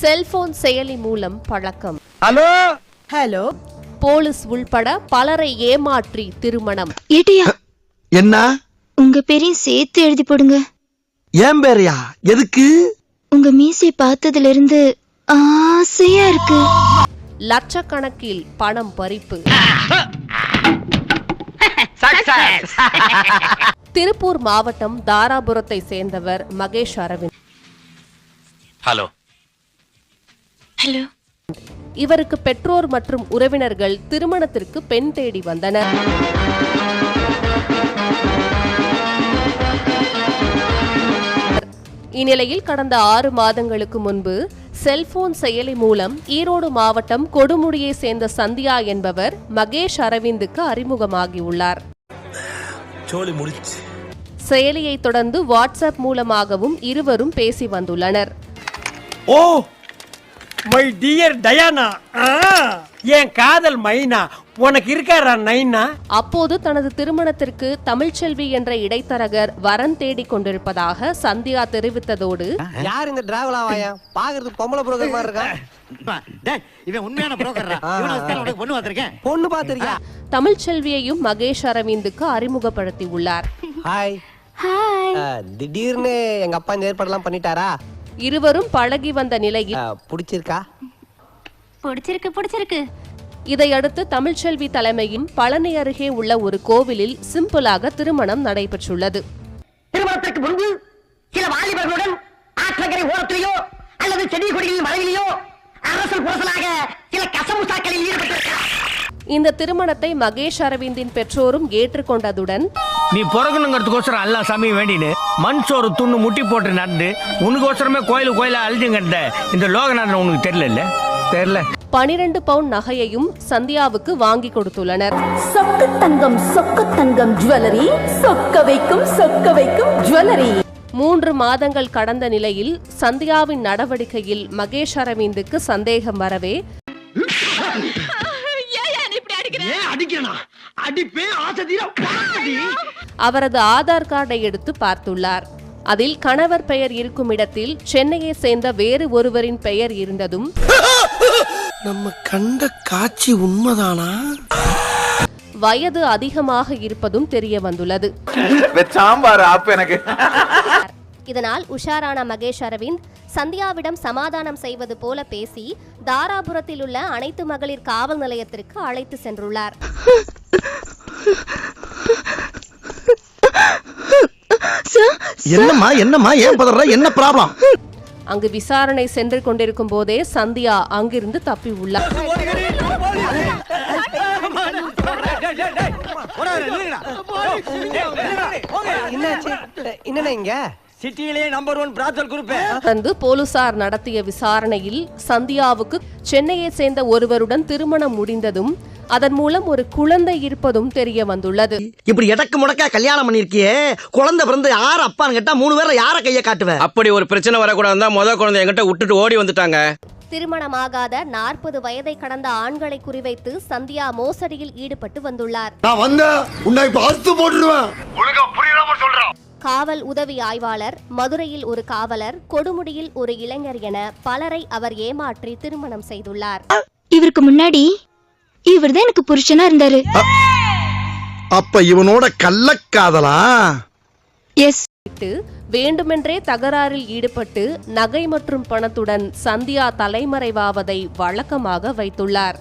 Cellphone செயலி மூலம் பழக்கம். Hello hello. போலீஸ் உள்பட பலரை ஏமாற்றி திருமணம். ஏட்டியா என்ன உங்க பேரையும் சேர்த்து எழுதி போடுங்க. ஏன் பேரையா? எதுக்கு? உங்க மீசை பார்த்ததுல இருந்து ஆசையா இருக்கு. லட்சக்கணக்கில் பணம் பறிப்பு. திருப்பூர் மாவட்டம் தாராபுரத்தை சேர்ந்தவர் மகேஷ் அரவிந்த். Hello hello. இவருக்கு பெற்றோர் மற்றும் உறவினர்கள் திருமணத்திற்கு பெண் தேடி வந்தனர். இந்நிலையில் கடந்த 6 மாதங்களுக்கு முன்பு செல்போன் செயலி மூலம் ஈரோடு மாவட்டம் கொடுமுடியை சேர்ந்த சந்தியா என்பவர் மகேஷ் அரவிந்துக்கு அறிமுகமாகியுள்ளார். செயலியை தொடர்ந்து வாட்ஸ்அப் மூலமாகவும் இருவரும் பேசி வந்துள்ளனர். ஓ மை டியர் டயானா, என் காதல் மைனா, உனக்கு இருக்காரா நைனா? அப்போது தனது திருமணத்திற்கு தமிழ்ச்செல்வி என்ற இடைத்தரகர் வரன் தேடிக் கொண்டிருப்பதாக சந்தியா தெரிவித்ததோடு, யார் இந்த டிராவலாவாயா? பாக்குறதுக்கு பொம்பளை புரோக்கர் மாதிரி இருக்கா? இவன் உண்மையான புரோக்கர்ரா. இவனுக்கு பொண்ணு பாத்திருக்கேன். பொண்ணு பாத்திருக்கியா? தமிழ்ச்செல்வியையும் மகேஷ் அரவிந்துக்கு அறிமுகப்படுத்தி உள்ளார். ஹாய். திடீர்னு எங்க அப்பா இந்த ஏற்பாடெல்லாம் பண்ணிட்டாரா? இருவரும் பழகி வந்த நிலையில் பிடிச்சிருக்கா? பிடிச்சிருக்கு. இதையடுத்து தமிழ்ச்செல்வி தலைமையில் பழனி அருகே உள்ள ஒரு கோவிலில் சிம்பிளாக திருமணம் நடைபெற்றுள்ளது. திருமணத்திற்கு முன்பு சில வாலிபர்களுடன் ஆற்றங்கரை ஓரத்திலேயோ அல்லது செடி கொடிகளின் மறைவிலேயோ அரசல் புரசலாக சில கசமுசாக்களில் ஈடுபட்டிருக்கிறார். இந்த திருமணத்தை மகேஷ் அரவிந்தின் பெற்றோரும் ஏற்றுக்கொண்டதுடன், நீ பிறகுங்கிறதுக்கோசரம் எல்லாம் சாமி வேண்டின்னு மண் சோறு துண்ணு முட்டி போட்டு நடந்து உனக்கோசரமே கோயில அழிஞ்சுங்க. இந்த லோகநாதன் உனக்கு தெரியல 12 பவுண்ட் நகையையும் சந்தியாவுக்கு வாங்கி கொடுத்துள்ளனர். சொக்க தங்கம் ஜுவல்லரி, சொக்க வைக்கும் ஜுவல்லரி. 3 மாதங்கள் கடந்த நிலையில் சந்தியாவின் நடவடிக்கையில் மகேஷ் அரவிந்துக்கு சந்தேகம் வரவே, அவரது ஆதார் கார்டை எடுத்து பார்த்துள்ளார். அதில் கணவர் பெயர் இருக்கும் இடத்தில் சென்னையை சேர்ந்த வேறு ஒருவரின் பெயர் இருந்ததும், நம்ம கண்ட காட்சி உண்மைதானா? வயது அதிகமாக இருப்பதும் தெரிய வந்துள்ளது. இதனால் உஷாரான மகேஷ் அரவிந்த் சந்தியாவிடம் சமாதானம் செய்வது போல பேசி தாராபுரத்தில் உள்ள அனைத்து மகளிர் காவல் நிலையத்திற்கு அழைத்து சென்றுள்ளார். என்னம்மா ஏன் பதற? என்ன ப்ராப்ளம்? அங்கு விசாரணை சென்று கொண்டிருக்கும் போதே சந்தியா அங்கிருந்து தப்பி உள்ளார். தொடர்ந்து போலீசார் நடத்திய விசாரணையில் சந்தியாவுக்கு சென்னையை சேர்ந்த ஒருவருடன் திருமணம் முடிந்ததும் அதன் மூலம் ஒரு குழந்தை இருப்பதும் தெரிய வந்துள்ளது. இப்படி எடக்கு முடக்கா கல்யாணம் பண்ணிருக்கியே, குழந்தை பிறந்து யார் அப்பான்னு கேட்டா 3 பேர்ல யார கைய காட்டுவ? அப்படி ஒரு பிரச்சனை வரக்கூடாது தான் முத குழந்தை என்கிட்ட விட்டுட்டு ஓடி வந்துட்டாங்க. திருமணமாகாத 40 வயதை கடந்த ஆண்களை குறிவைத்து சந்தியா மோசடியில் ஈடுபட்டு வந்துள்ளார். காவல் உதவி ஆய்வாளர், மதுரையில் ஒரு காவலர், கொடுமுடியில் ஒரு இளைஞர் என பலரை அவர் ஏமாற்றி திருமணம் செய்துள்ளார். இவருக்கு முன்னாடி இவர்தான் எனக்கு புருஷனா இருந்தாரு. அப்ப இவனோட கள்ளக்காதலா? எஸ். வேண்டுமென்றே தகராறில் ஈடுபட்டு நகை மற்றும் பணத்துடன் சந்தியா தலைமறைவாவதை வழக்கமாக வைத்துள்ளார்.